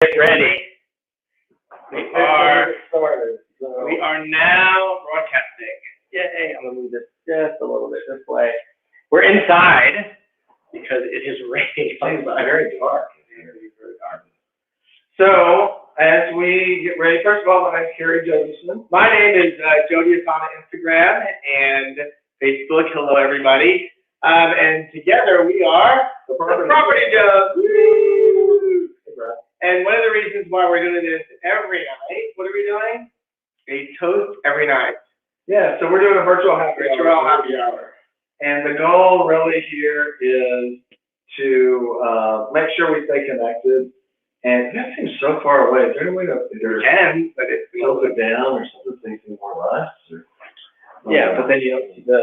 Get ready. We are now broadcasting. Yay! I'm gonna move this just a little bit this way. We're inside because it is raining. It's very dark. So as we get ready, first of all, my name is Kerry Josephson. My name is Jody on Instagram and Facebook. Hello, everybody. And together we are the Property Jobs. And one of the reasons why we're doing this every night, what are we doing? A toast every night. Yeah, so we're doing a virtual happy hour. And the goal really here is to make sure we stay connected. And that seems so far away. Is there any way to But it's tilt it down or something so you see more or less? Or, yeah, but then you don't see the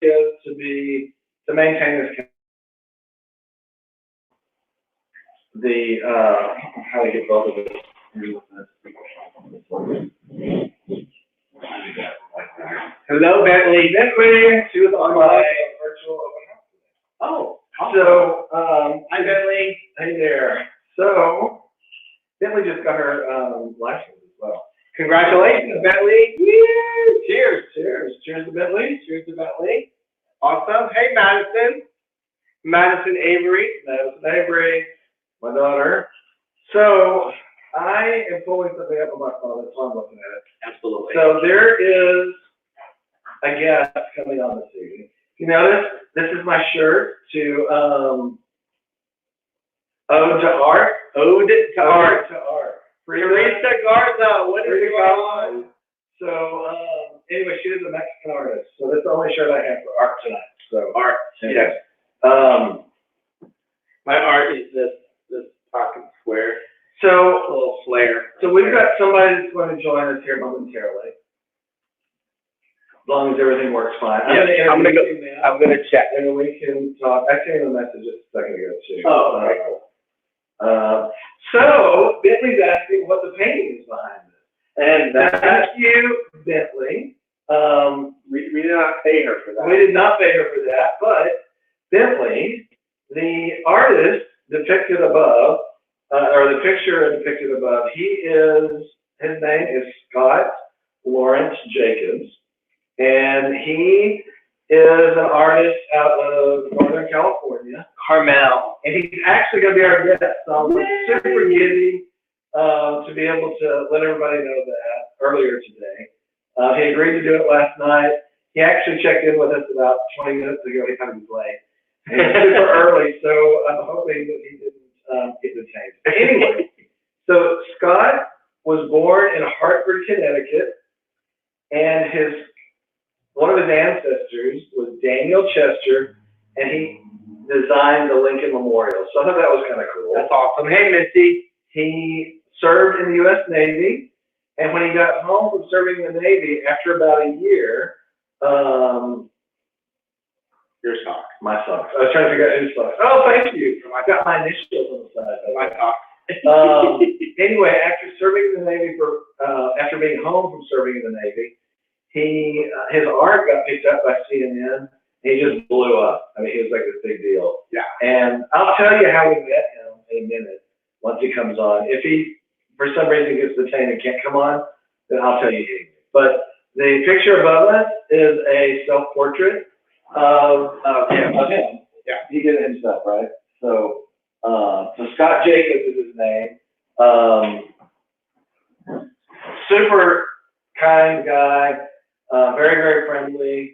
is to maintain this how to get both of it. Hello, Bentley. She was on my virtual open house. Oh, So, hi, Bentley. hey there. So, Bentley just got her license as well. Congratulations, Bentley. Woo! Cheers, cheers. Cheers to Bentley. Cheers to Bentley. Awesome. Hey, Madison. Madison Avery. Madison Avery, my daughter. So, I am pulling something up on my phone. That's why I'm looking at it. Absolutely. So, there is a guest coming on this evening. You notice this is my shirt to Ode to Art. Ode to Art. Teresa Garza. What is going on? So, anyway, she is a Mexican artist. So that's the only shirt I have for art tonight. So Art. yes. My art is this pocket square. So A little flare. So we've got somebody that's going to join us here momentarily. As long as everything works fine. Yeah, I'm gonna check. And then we can talk. I sent him a message just a second ago too. Oh, okay, cool. So Bentley's asking what the painting is behind this. And Thank you, Bentley. we did not pay her for that. We did not pay her for that, but Bentley, the artist depicted above, or the picture depicted above, his name is Scott Lawrence Jacobs, and he is an artist out of Northern California. Carmel. And he's actually going to be our guest. So I'm super giddy to be able to let everybody know that earlier today. He agreed to do it last night. He actually checked in with us about 20 minutes ago. He kind of was late. And it's super early, so I'm hoping that he didn't get detained. Anyway, so Scott was born in Hartford, Connecticut, and one of his ancestors was Daniel Chester, and he designed the Lincoln Memorial. So I thought that was kind of cool. That's awesome. Hey, Misty. He served in the U.S. Navy, and when he got home from serving in the Navy, after about a year, Your sock. my socks. I was trying to figure out whose socks. Oh, thank you. I got my initials on the side. My sock. Anyway, after serving in the Navy after being home from serving in the Navy, his art got picked up by CNN. He just blew up. I mean, he was like this big deal. Yeah. And I'll tell you how we met him in a minute once he comes on. If he, for some reason, gets detained and can't come on, then I'll tell you. But the picture above us is a self-portrait of him. Yeah. He did it himself, right? So Scott Jacobs is his name. Super kind guy, very, very friendly.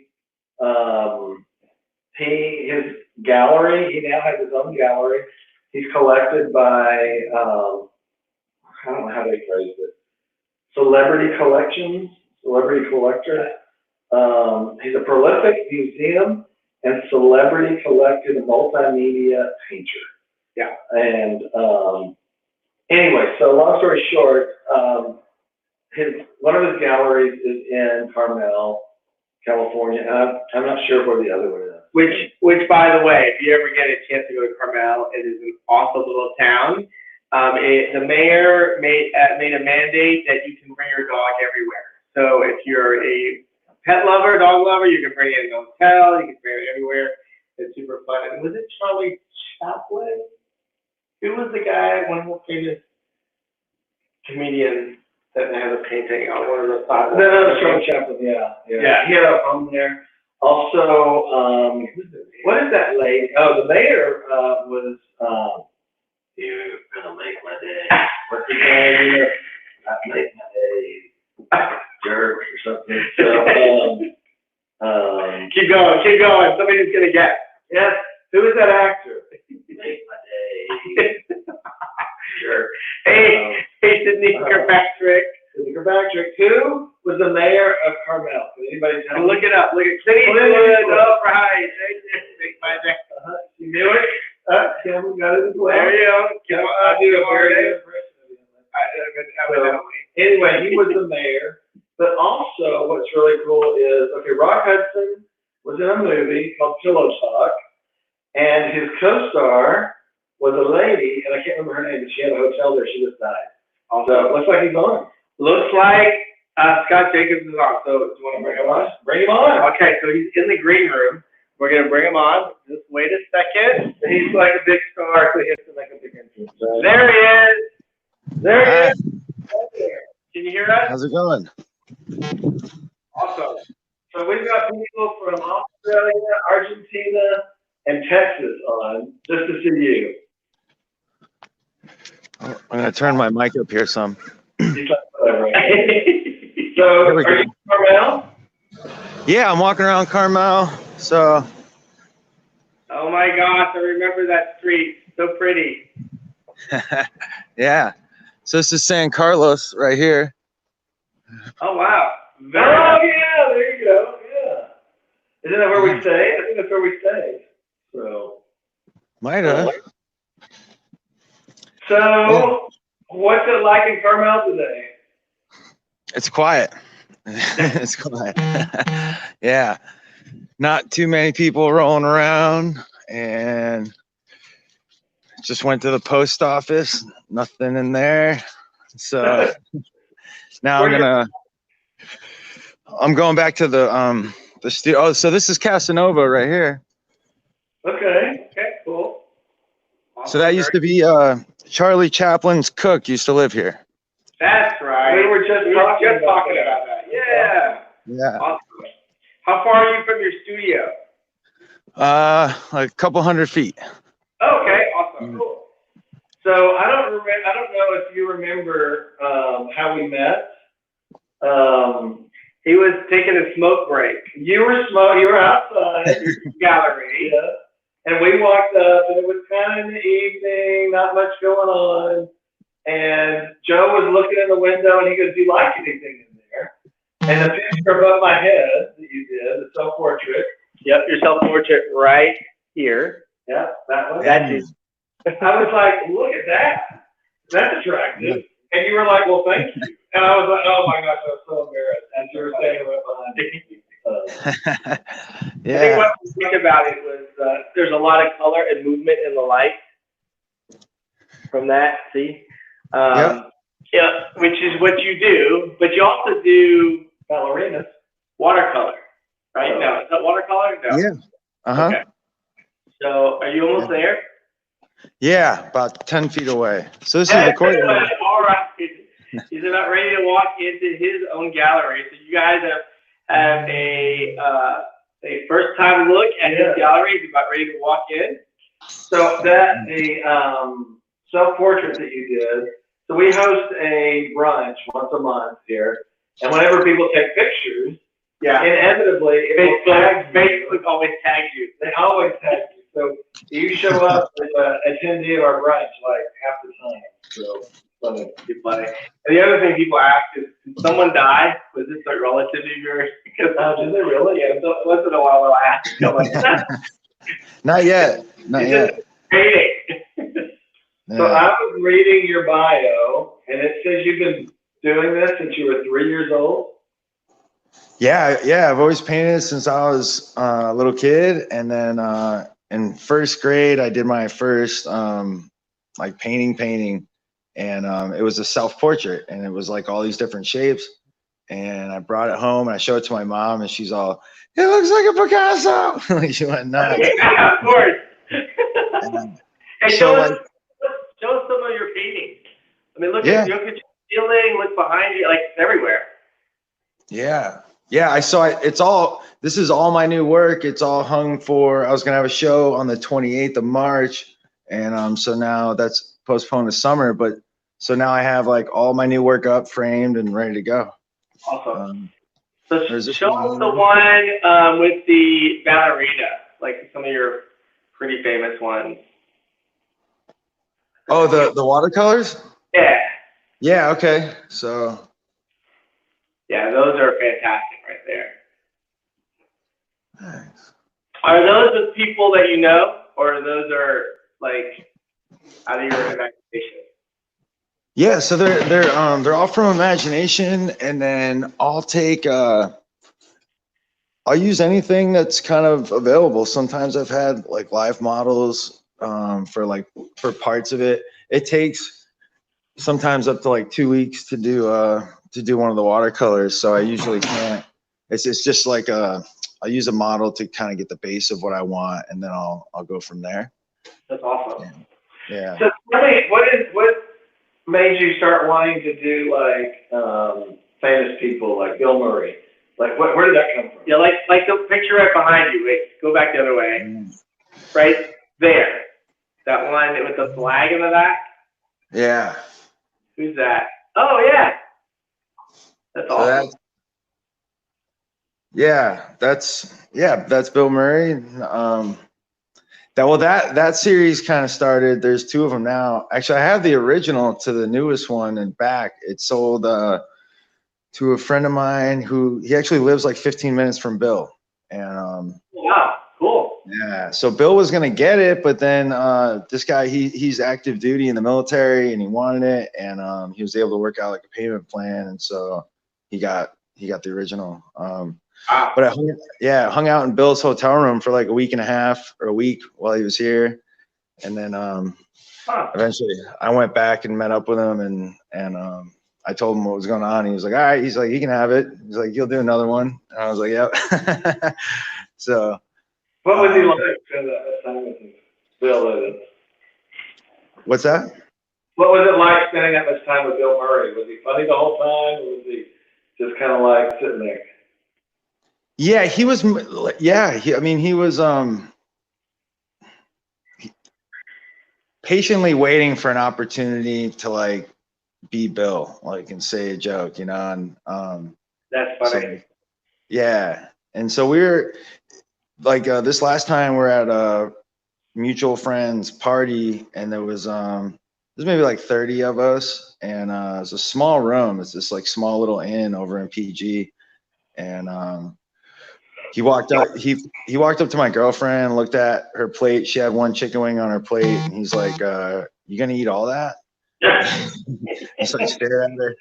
His gallery, he now has his own gallery. He's collected by, I don't know how they phrase it, celebrity collector. He's a prolific museum and celebrity collected multimedia painter. Yeah. And anyway, so long story short, one of his galleries is in Carmel, California, and I'm not sure where the other one is. Which, by the way, if you ever get a chance to go to Carmel, it is an awesome little town. The mayor made a mandate that you can bring your dog everywhere. So if you're a pet lover, dog lover, you can bring it in a hotel, you can bring it everywhere. It's super fun. And was it Charlie Chaplin? Who was the guy, one of the famous comedians that has a painting on one of the sides? No, Charlie Chaplin, yeah. He had a home there. Also, what is that lady? Oh, the mayor was, you're gonna make my day. What's his name? Not make my day. Jerk or something. So, keep going. Somebody's gonna guess. yes, who is that actor? Make my day. Sure. Hey, Sidney Kirkpatrick. Sidney Kirkpatrick, who was the mayor of Carmel? Can anybody tell me? Look it up. Look at Clint Eastwood. All right. Make my day. You knew it? Kim got it as well. There you go. I do a very good impression of him. Anyway, he was the mayor. But also, what's really cool is, okay, Rock Hudson was in a movie called Pillow Talk, and his co-star was a lady, and I can't remember her name, but she had a hotel there. She just died. So looks like he's on. Looks like Scott Jacobs is on. So do you want to bring him on? Bring him on. Okay, so he's in the green room. We're gonna bring him on. Just wait a second. He's like a big star, so he has to make a big entrance. There he is. There he Hi. is. Right there. Can you hear us? How's it going? Awesome. So we've got people from Australia, Argentina, and Texas on just to see you. I'm gonna turn my mic up here some. So, Here we are you go. from Carmel? Yeah, I'm walking around Carmel. So Oh my gosh, I remember that street. So pretty. yeah. So this is San Carlos right here. Oh wow. Oh yeah, there you go. Yeah. Isn't that where we stay? I think that's where we stay. So. Might have. So, what's it like in Carmel today? It's quiet. It's quiet. Yeah. Not too many people rolling around, and just went to the post office. Nothing in there. So now I'm going back to the studio. Oh, so this is Casanova right here. Okay, cool. So that used to be Charlie Chaplin's cook used to live here. That's right. We were just talking about that. Yeah. Yeah. Awesome. How far are you from your studio? Like a couple 100 feet. Okay, awesome. Cool. So I don't know if you remember how we met. He was taking a smoke break. You were outside Your gallery. yeah, and we walked up, and it was kind of in the evening, not much going on. And Joe was looking in the window, and he goes, "Do you like anything in there?" And the picture above my head that you did, the self-portrait. Yep, your self-portrait right here. Yeah, that one. That's it. I was like, "Look at that. That's attractive." And you were like, "Well, thank you." And I was like, "Oh my gosh, I was so embarrassed." And you were standing right behind me. I think Yeah. what we think about it was there's a lot of color and movement in the light from that. See, Yep. Yeah, which is what you do, but you also do Ballerinas. watercolor, right? No, is that watercolor? No. Yeah. Uh-huh. Okay. So, are you almost there? Yeah, about 10 feet away. So this is the courtyard. All right. He's about ready to walk into his own gallery. So you guys have a first time look at his gallery. He's about ready to walk in. So that the self-portrait that you did. So we host a brunch once a month here, and whenever people take pictures, inevitably it will tag you. Facebook always tags you. They always tag you. So you show up as an attendee of our brunch like half the time. So funny. You're funny. And the other thing people ask is, did someone die? Was this a relative of yours? Because Did they really? yeah, so once in a while they'll ask. I'm like, Not yet. Not yet. Great. So I was reading your bio, and it says you've been doing this since you were 3 years old. Yeah, I've always painted since I was a little kid, and then in first grade I did my first like painting, and it was a self-portrait, and it was like all these different shapes, and I brought it home and I showed it to my mom, and she's all, "It looks like a Picasso." Like she went nuts. Yeah, of course. And Hey, so like, show us some of your paintings. I mean, look yeah. at your ceiling, look behind you, like it's everywhere. Yeah. Yeah. I saw it. This is all my new work. It's all hung for, I was going to have a show on the 28th of March. And so now that's postponed to summer. But so now I have like all my new work up, framed, and ready to go. Awesome. So there's this show us the one with the ballerina, like some of your pretty famous ones. Oh, the watercolors? Yeah. Yeah. Okay. So. Yeah, those are fantastic right there. Nice. Are those with people that you know, or those are like out of your imagination? Yeah, so they're all from imagination, and then I'll use anything that's kind of available. Sometimes I've had like live models for parts of it. It takes sometimes up to like 2 weeks to do one of the watercolors, so I usually can't. It's just like I'll use a model to kind of get the base of what I want, and then I'll go from there. That's awesome. Yeah. So tell me, what made you start wanting to do like famous people like Bill Murray? Like where did that come from? Yeah, like the picture right behind you. Wait, go back the other way. Right there. That one with the flag in the back. Yeah. Who's that? Oh yeah. That's awesome. That's Bill Murray. That series kind of started. There's two of them now. Actually, I have the original to the newest one and back. It sold to a friend of mine he actually lives like 15 minutes from Bill. And wow, cool. Yeah, so Bill was gonna get it, but then this guy he's active duty in the military and he wanted it, and he was able to work out like a payment plan, and so he got the original. But I hung out in Bill's hotel room for like a week and a half or a week while he was here, and then eventually I went back and met up with him, and I told him what was going on. He was like, all right. He's like, you can have it. He's like, you'll do another one. And I was like, yep. So. What was he like for that time with Bill? What's that? What was it like spending that much time with Bill Murray? Was he funny the whole time, or was he just kind of like sitting there? Yeah, he was. Yeah, he was patiently waiting for an opportunity to like be Bill, like, and say a joke, and that's funny. So, yeah, and so we were like this last time we're at a mutual friend's party, and there's maybe like 30 of us, and it's a small room. It's this like small little inn over in PG, and he walked up to my girlfriend, looked at her plate. She had one chicken wing on her plate, and he's like, you gonna eat all that? He's like staring at her,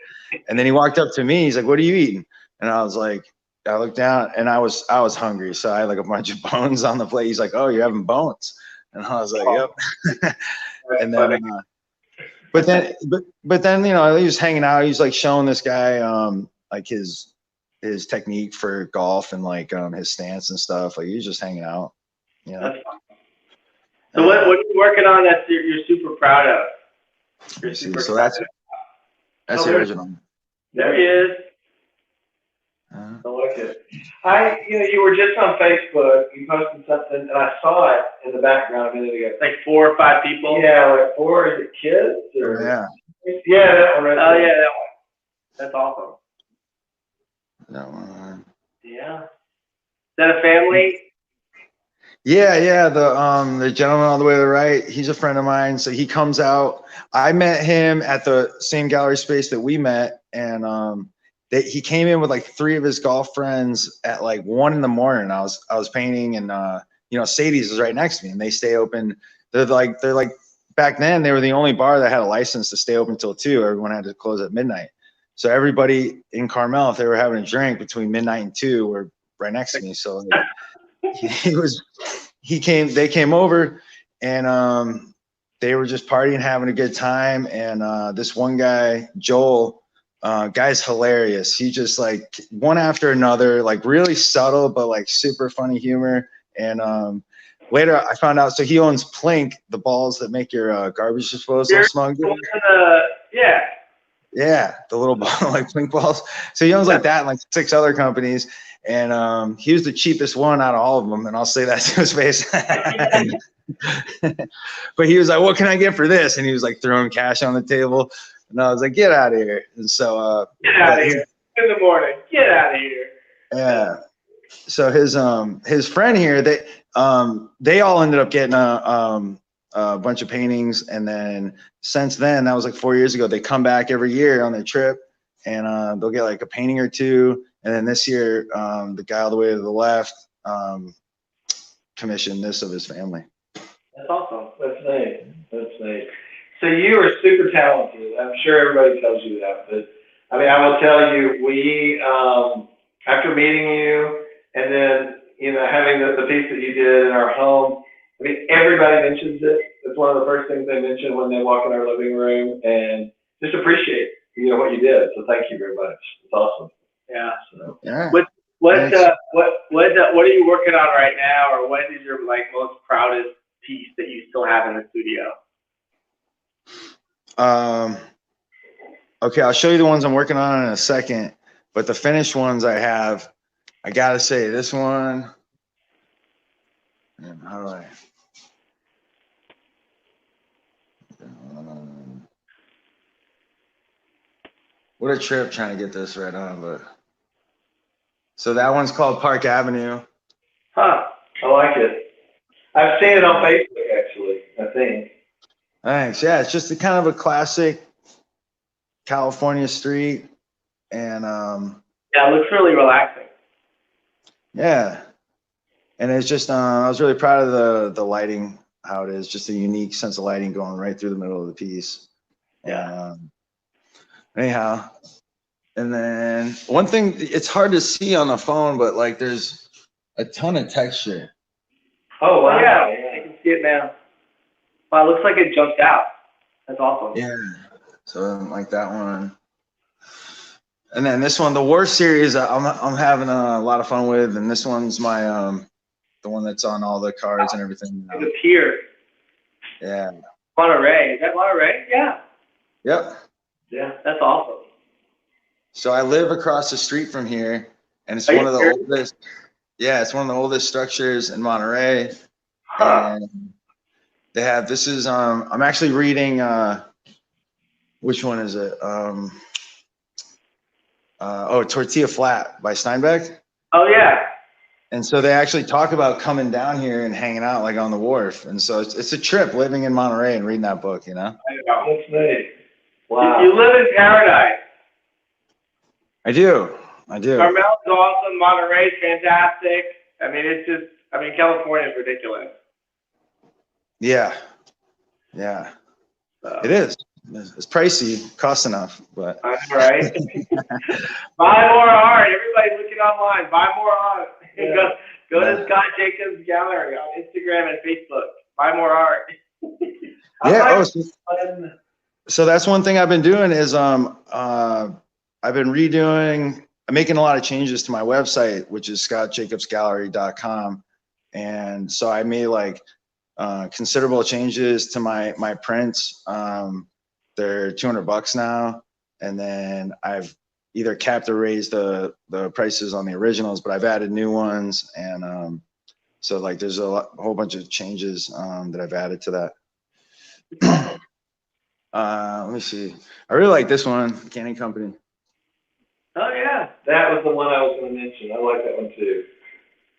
and then he walked up to me. He's like, what are you eating? And I was like, I looked down, and I was hungry, so I had like a bunch of bones on the plate. He's like, oh, you're having bones? And I was like, yep. And then but then he was hanging out. He was like showing this guy like his technique for golf and like his stance and stuff. Like he was just hanging out. That's fun. So what are you working on that you're super proud of? So that's the original. There he is. I like it. You were just on Facebook. You posted something, and I saw it in the background a minute ago. Like 4 or 5 people. Yeah, like 4. Is it kids? Or? Yeah. Yeah, that one. Right oh yeah, that one. That's awesome. That one. Yeah. Is that a family? Yeah. The gentleman on the way to the right, he's a friend of mine. So he comes out. I met him at the same gallery space that we met, and he came in with like 3 of his golf friends at like 1 a.m. I was painting, and Sadie's is right next to me, and they stay open. They're like back then they were the only bar that had a license to stay open till 2. Everyone had to close at midnight. So everybody in Carmel, if they were having a drink between midnight and 2, were right next to me. So they came over, and they were just partying, having a good time. And this one guy, Joel, Guy's hilarious. He just like one after another, like really subtle, but like super funny humor. And later I found out, so he owns Plink, the balls that make your garbage disposal smell good. Yeah. Yeah, the little ball, like Plink balls. So he owns like that and like 6 other companies. And he was the cheapest one out of all of them. And I'll say that to his face. But he was like, what can I get for this? And he was like throwing cash on the table. And I was like, get out of here. And so, get out of here in the morning. Get out of here. Yeah. So his friend here, they all ended up getting a bunch of paintings. And then since then, that was like 4 years ago, they come back every year on their trip and they'll get like a painting or two. And then this year, the guy all the way to the left commissioned this of his family. That's awesome. That's nice. That's nice. So you are super talented. I'm sure everybody tells you that, but I mean, I will tell you, we, after meeting you and then, you know, having the piece that you did in our home, I mean, everybody mentions it. It's one of the first things they mention when they walk in our living room, and just appreciate, you know, what you did. So thank you very much. It's awesome. Yeah. So, Yeah. What are you working on right now, or what is your like most proudest piece that you still have in the studio? Okay, I'll show you the ones I'm working on in a second, but the finished ones I have, I gotta say this one, how do I, what a trip trying to get this right on, but, so that one's called Park Avenue. Huh, I like it. I've seen it on Facebook, actually, I think. Thanks, yeah, it's just a kind of a classic California street, and Yeah, it looks really relaxing. yeah, and it's just I was really proud of the lighting, how it is, just a unique sense of lighting going right through the middle of the piece. Yeah. Anyhow, and then one thing, it's hard to see on the phone, but like there's a ton of texture. Oh, wow. Yeah, I can see it now. Wow, it looks like it jumped out. That's awesome. Yeah, so like that one. And then this one, the War series, I'm having a lot of fun with, and this one's my the one that's on all the cards and everything. The pier. Yeah. Monterey. Is that Monterey? Yeah. Yep. Yeah, that's awesome. So I live across the street from here, and it's Are one you of the serious? oldest. Yeah, it's one of the oldest structures in Monterey. Huh. And they have, this is I'm actually reading which one is it? Tortilla Flat by Steinbeck. Oh yeah. And so they actually talk about coming down here and hanging out like on the wharf. And so it's a trip living in Monterey and reading that book, you know? That's nice. Wow. You live in paradise. I do. Carmel's awesome. Monterey's fantastic. I mean, it's just, California's ridiculous. Yeah. Yeah. It is. It's pricey, costs enough, but. All right. Buy more art. Everybody's looking online. Buy more art. Yeah. Go to Scott Jacobs Gallery on Instagram and Facebook. Buy more art. Yeah. So that's one thing I've been doing is I've been redoing. I'm making a lot of changes to my website, which is scottjacobsgallery.com, and so I made like considerable changes to my prints. They're $200 now, and then I've either capped or raised the prices on the originals, but I've added new ones, and so like there's a whole bunch of changes that I've added to that. Let me see. I really like this one, Canning Company. Oh yeah. That was the one I was going to mention. I like that one too.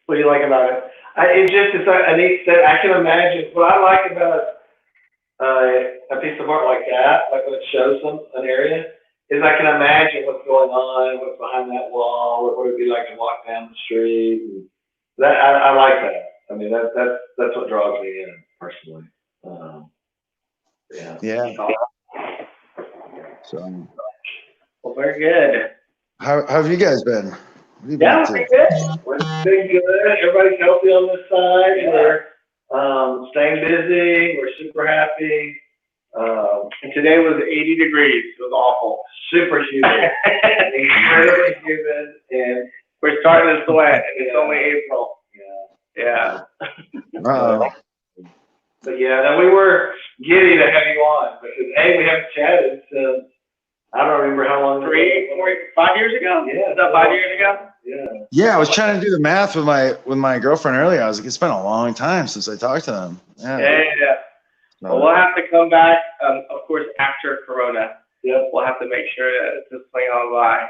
What do you like about it? It's a neat set. I can imagine. What I like about a piece of art like that, like when it shows an area, is I can imagine what's going on, what's behind that wall, what it would be like to walk down the street. And that I like that. I mean, that's what draws me in personally. Yeah. Yeah. So. Well, very good. How have you guys been? What have you Yeah, been up to? pretty good. We're doing good. Everybody's healthy on this side. We're staying busy. We're super happy. And today was 80 degrees. It was awful. Super humid, incredibly humid, and We're starting to sweat, and it's only April. Yeah. But yeah, then we were giddy to have you on because we haven't chatted since I don't remember how long. 5 years ago? Yeah. Is that 5 years ago? Yeah. Yeah, I was trying to do the math with my girlfriend earlier. I was like, it's been a long time since I talked to them. Yeah. Well, we'll have to come back, of course, after Corona. Yep. We'll have to make sure that it's just swing on by.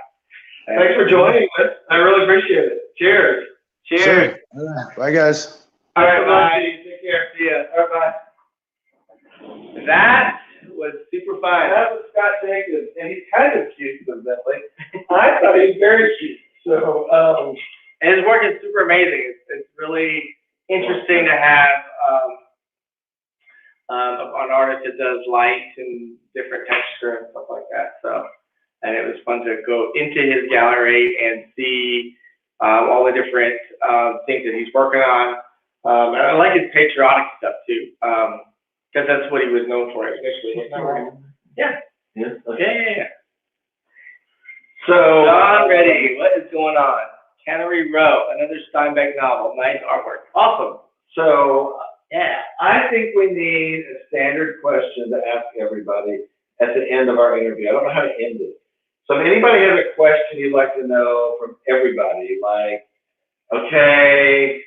Thanks for joining us. I really appreciate it. Cheers. Cheers. Sure. Bye, guys. All right, bye. Take care. See ya. All right, bye. That was super fun. That was Scott Jacobs, and he's kind of cute, evidently. I thought he was very cute. So, And his work is super amazing. It's really interesting to have an artist that does light and different texture and stuff like that. So, and it was fun to go into his gallery and see all the different things that he's working on. And I like his patriotic stuff too, because that's what he was known for initially. Yeah. Yeah. So, John Reddy, what is going on? Cannery Row, another Steinbeck novel. Nice artwork. Awesome. So, Yeah. I think we need a standard question to ask everybody at the end of our interview. I don't know how to end it. So if anybody has a question you'd like to know from everybody, like, okay,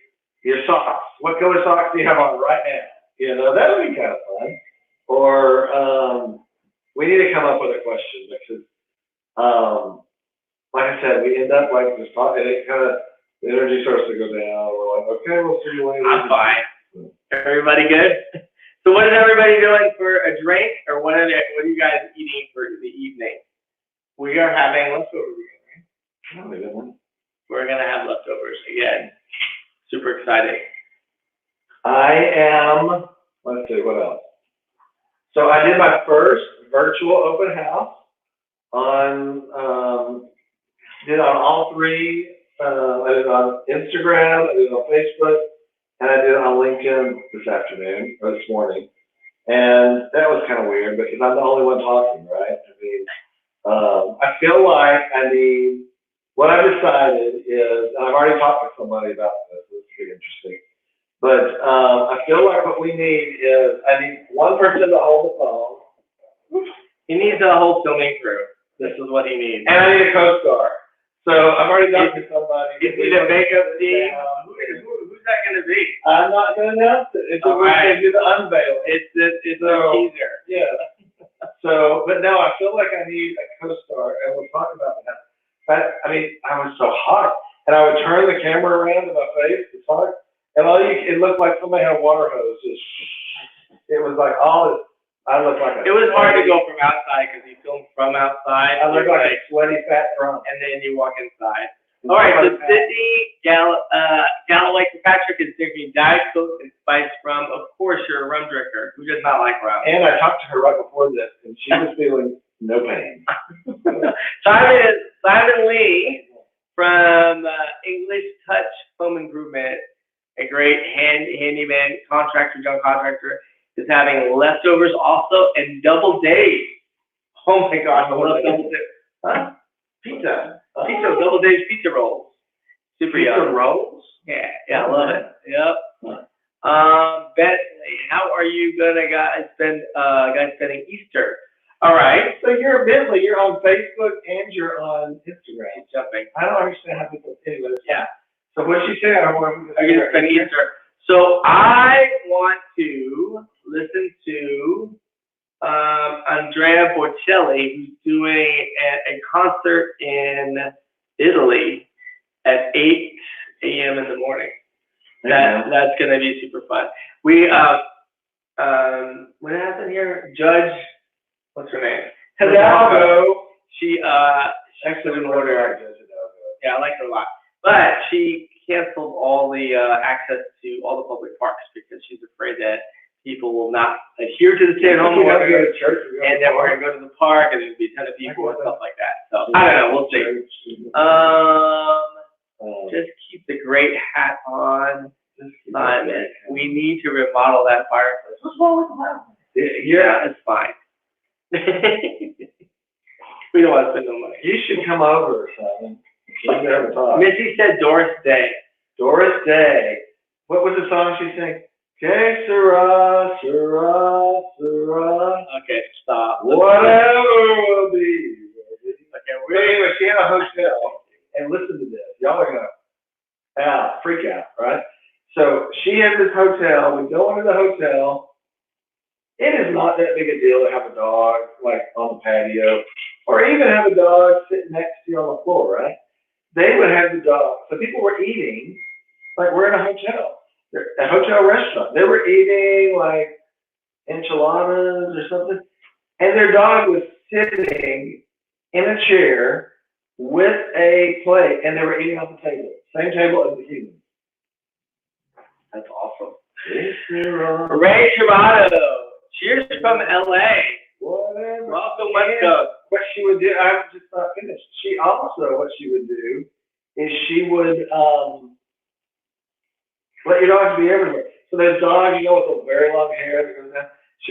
your socks. What color socks do you have on right now? You know, that would be kind of fun. Or we need to come up with a question because, like I said, we end up like just talking, and it kind of, the energy starts to go down. We're like, okay, we'll see you later. I'm fine. Everybody good? So what is everybody doing for a drink, or what are you guys eating for the evening? We are having leftovers again. We're gonna have leftovers again. Super exciting. I am, let's see, what else? So I did my first virtual open house did on all three. I did it on Instagram, I did it on Facebook, and I did it on LinkedIn this afternoon, or this morning. And that was kind of weird because I'm the only one talking, right? I mean, I feel like what I've decided is, and I've already talked to somebody about this, it's pretty interesting. But I feel like what we need is, I need one person to hold the phone. He needs a whole filming crew. This is what he needs. And I need a co-star. So I've already talked to somebody. You need a makeup team. Who's that going to be? I'm not going to announce it until we can do the unveil. It's a teaser. Yeah. So, but no, I feel like I need a co-star, and we'll talk about that. But I mean, I was so hot, and I would turn the camera around to my face to talk, and it looked like somebody had a water hose. It was like I looked like it was hard to go from outside because you filmed from outside. I looked like a sweaty fat drunk. And then you walk inside. All right, so Sydney Galloway Kirkpatrick is drinking Diet Coke and Spice rum. Of course, you're a rum drinker. Who does not like rum? And I talked to her right before this, and she was feeling no pain. Simon Lee from English Touch Home Improvement, a great handyman contractor, young contractor, is having leftovers also and double days. Oh my gosh, I love double days. Huh? Pizza. Pizza, double days pizza rolls. Super Pizza yum. rolls? Yeah, I love it. Yep. Bentley, how are you guys spending Easter? All right. So you're Bentley, you're on Facebook and you're on Instagram. Jumping. I don't understand how people, anyways. Yeah. So what did you say? I want I'm going to spend Easter. So I want to listen to Andrea Bocelli, who's doing a concert in Italy at 8 a.m. in the morning. That's going to be super fun. We what happened here? Judge, what's her name? Hidalgo. She actually didn't order. Yeah, I like her a lot. But she canceled all the access to all the public parks because she's afraid that people will not adhere to the stay-at-home order, and then we're going to go to the park, and there's going to be a ton of people and stuff like that. So, I don't know, we'll see. Just keep the great hat on, Simon. We need to remodel that fireplace. What's wrong with the fireplace? Yeah, It's fine. We don't want to spend no money. you should come over or something. We can have a talk. Missy said Doris Day. Doris Day. What was the song she sang? Que sera, sera, sera. Okay, stop. Whatever will be. Okay, So anyway, she had a hotel, and listen to this. Y'all are gonna freak out, right? So she had this hotel. We go into the hotel. It is not that big a deal to have a dog like on the patio, or even have a dog sitting next to you on the floor, right? They would have the dog. So people were eating like we're in a hotel, a hotel restaurant. They were eating like enchiladas or something, and their dog was sitting in a chair with a plate, and they were eating off the table, same table as the humans. That's awesome. Whatever. Ray Travado. Cheers from LA. Welcome, West Coast. What she would do, I'm just not finished. She also, what she would do is she would let your dogs be everywhere. So there's dogs, with a very long hair that goes down.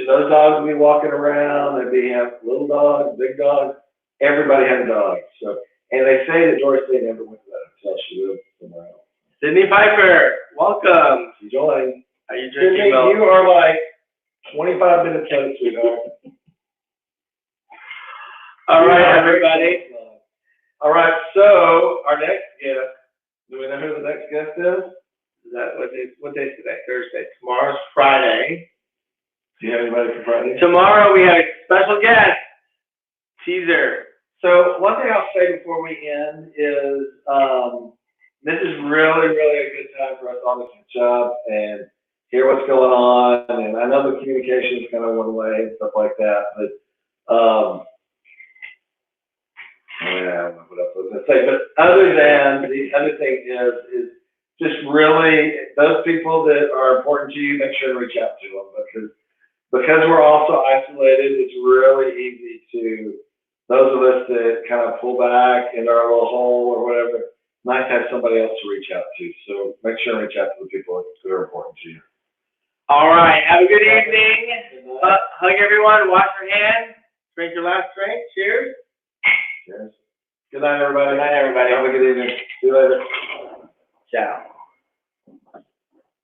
Those dogs would be walking around. They'd have little dogs, big dogs. Everybody had a dog. So, and they say that Doris Day never went to that hotel. She lived somewhere else. Sydney Piper, welcome. She joined. Are you Sydney, drinking milk? you are like 25 minutes late, sweetheart. All right, everybody. All right, so our next guest, do we know who the next guest is? Is that what day is today? Thursday. Tomorrow's Friday. Do you have anybody for Friday? Tomorrow we have a special guest. Teaser. So one thing I'll say before we end is this is really, really a good time for us all to catch up and hear what's going on. And I know the communication is kind of one way and stuff like that, but I don't know what else I was going to say. But other than the other thing is just really those people that are important to you, make sure to reach out to them because we're all so isolated. It's really easy to those of us that kind of pull back in our little hole or whatever. Nice to have somebody else to reach out to. So make sure and reach out to the people that are important to you. All right. Have a good evening. Hug everyone. Wash your hands. Drink your last drink. Cheers. Cheers. Good night, everybody. Good night, everybody. Have a good evening. See you later. Ciao.